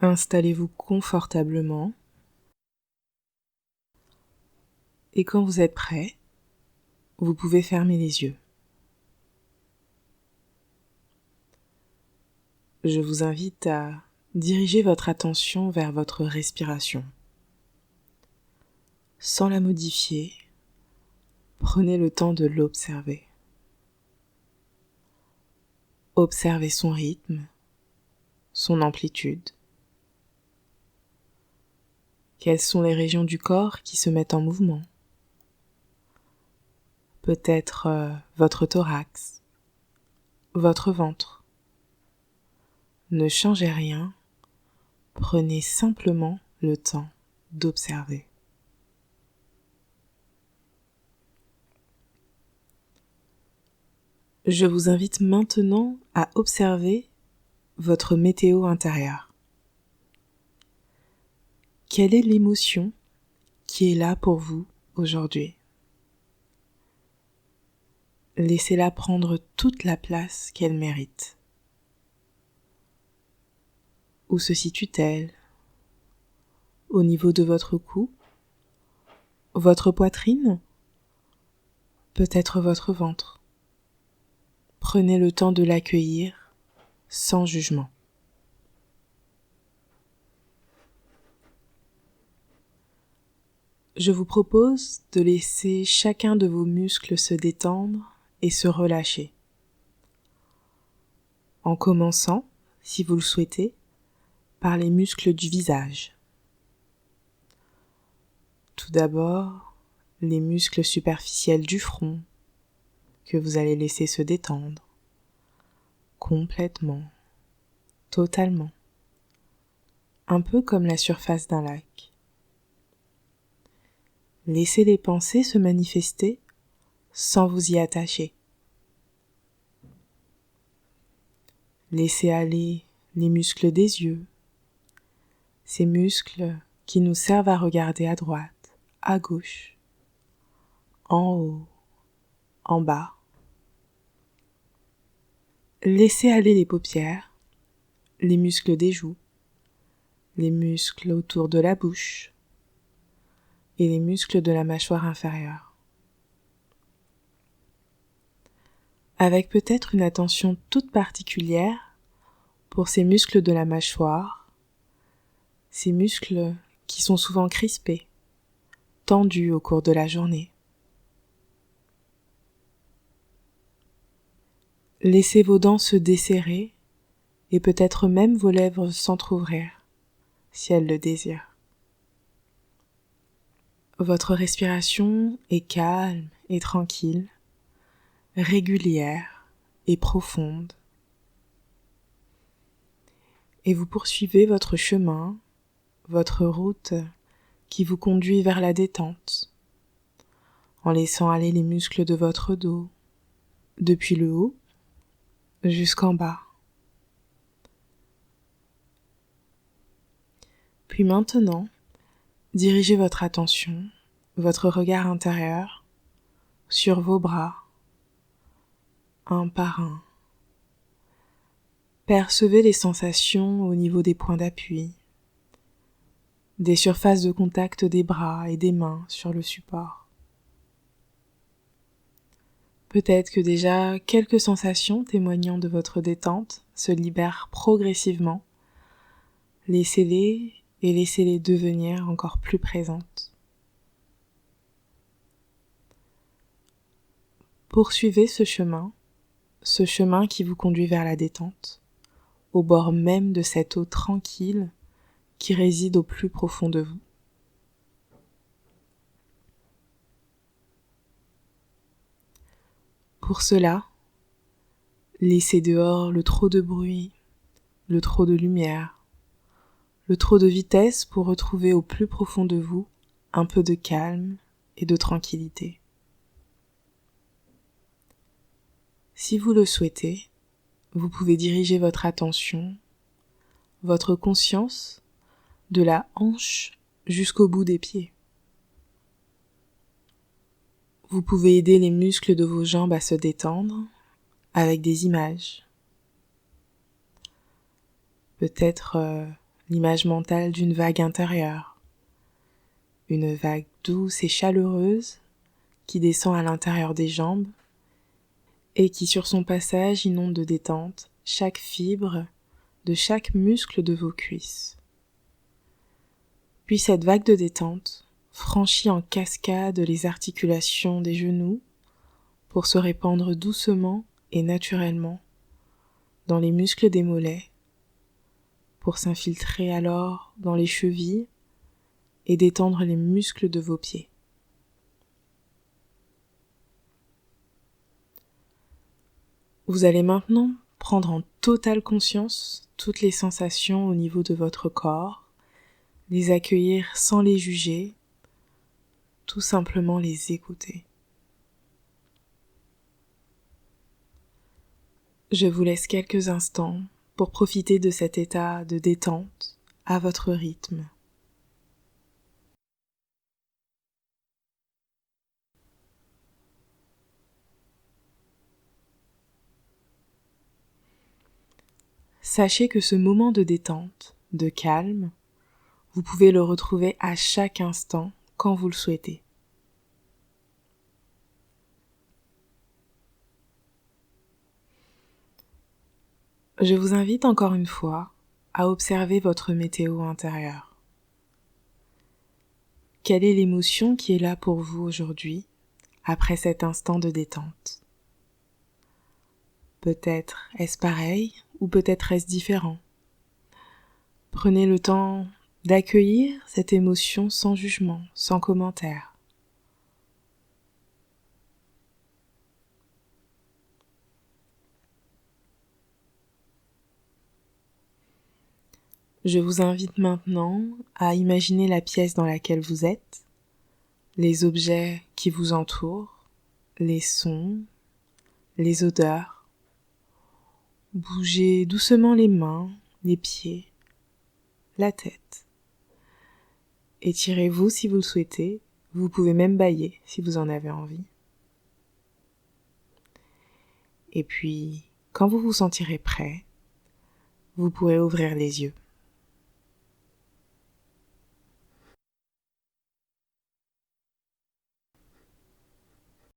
Installez-vous confortablement et quand vous êtes prêt, vous pouvez fermer les yeux. Je vous invite à diriger votre attention vers votre respiration. Sans la modifier, prenez le temps de l'observer. Observez son rythme, son amplitude. Quelles sont les régions du corps qui se mettent en mouvement? Peut-être votre thorax, votre ventre. Ne changez rien, prenez simplement le temps d'observer. Je vous invite maintenant à observer votre météo intérieure. Quelle est l'émotion qui est là pour vous aujourd'hui? Laissez-la prendre toute la place qu'elle mérite. Où se situe-t-elle? Au niveau de votre cou? Votre poitrine? Peut-être votre ventre? Prenez le temps de l'accueillir sans jugement. Je vous propose de laisser chacun de vos muscles se détendre et se relâcher. En commençant, si vous le souhaitez, par les muscles du visage. Tout d'abord, les muscles superficiels du front que vous allez laisser se détendre complètement, totalement, un peu comme la surface d'un lac. Laissez les pensées se manifester sans vous y attacher. Laissez aller les muscles des yeux, ces muscles qui nous servent à regarder à droite, à gauche, en haut, en bas. Laissez aller les paupières, les muscles des joues, les muscles autour de la bouche et les muscles de la mâchoire inférieure. Avec peut-être une attention toute particulière pour ces muscles de la mâchoire, ces muscles qui sont souvent crispés, tendus au cours de la journée. Laissez vos dents se desserrer et peut-être même vos lèvres s'entr'ouvrir, si elles le désirent. Votre respiration est calme et tranquille, régulière et profonde. Et vous poursuivez votre chemin, votre route qui vous conduit vers la détente, en laissant aller les muscles de votre dos, depuis le haut jusqu'en bas. Puis maintenant, dirigez votre attention, votre regard intérieur, sur vos bras, un par un. Percevez les sensations au niveau des points d'appui, des surfaces de contact des bras et des mains sur le support. Peut-être que déjà quelques sensations témoignant de votre détente se libèrent progressivement. Laissez-les et laissez-les devenir encore plus présentes. Poursuivez ce chemin qui vous conduit vers la détente, au bord même de cette eau tranquille qui réside au plus profond de vous. Pour cela, laissez dehors le trop de bruit, le trop de lumière, le trop de vitesse pour retrouver au plus profond de vous un peu de calme et de tranquillité. Si vous le souhaitez, vous pouvez diriger votre attention, votre conscience, de la hanche jusqu'au bout des pieds. Vous pouvez aider les muscles de vos jambes à se détendre avec des images. Peut-être l'image mentale d'une vague intérieure, une vague douce et chaleureuse qui descend à l'intérieur des jambes et qui sur son passage inonde de détente chaque fibre de chaque muscle de vos cuisses. Puis cette vague de détente franchit en cascade les articulations des genoux pour se répandre doucement et naturellement dans les muscles des mollets, pour s'infiltrer alors dans les chevilles et détendre les muscles de vos pieds. Vous allez maintenant prendre en totale conscience toutes les sensations au niveau de votre corps, les accueillir sans les juger, tout simplement les écouter. Je vous laisse quelques instants pour profiter de cet état de détente à votre rythme. Sachez que ce moment de détente, de calme, vous pouvez le retrouver à chaque instant quand vous le souhaitez. Je vous invite encore une fois à observer votre météo intérieure. Quelle est l'émotion qui est là pour vous aujourd'hui, après cet instant de détente ? Peut-être est-ce pareil ou peut-être est-ce différent ? Prenez le temps d'accueillir cette émotion sans jugement, sans commentaire. Je vous invite maintenant à imaginer la pièce dans laquelle vous êtes, les objets qui vous entourent, les sons, les odeurs. Bougez doucement les mains, les pieds, la tête. Étirez-vous si vous le souhaitez, vous pouvez même bâiller si vous en avez envie. Et puis, quand vous vous sentirez prêt, vous pourrez ouvrir les yeux.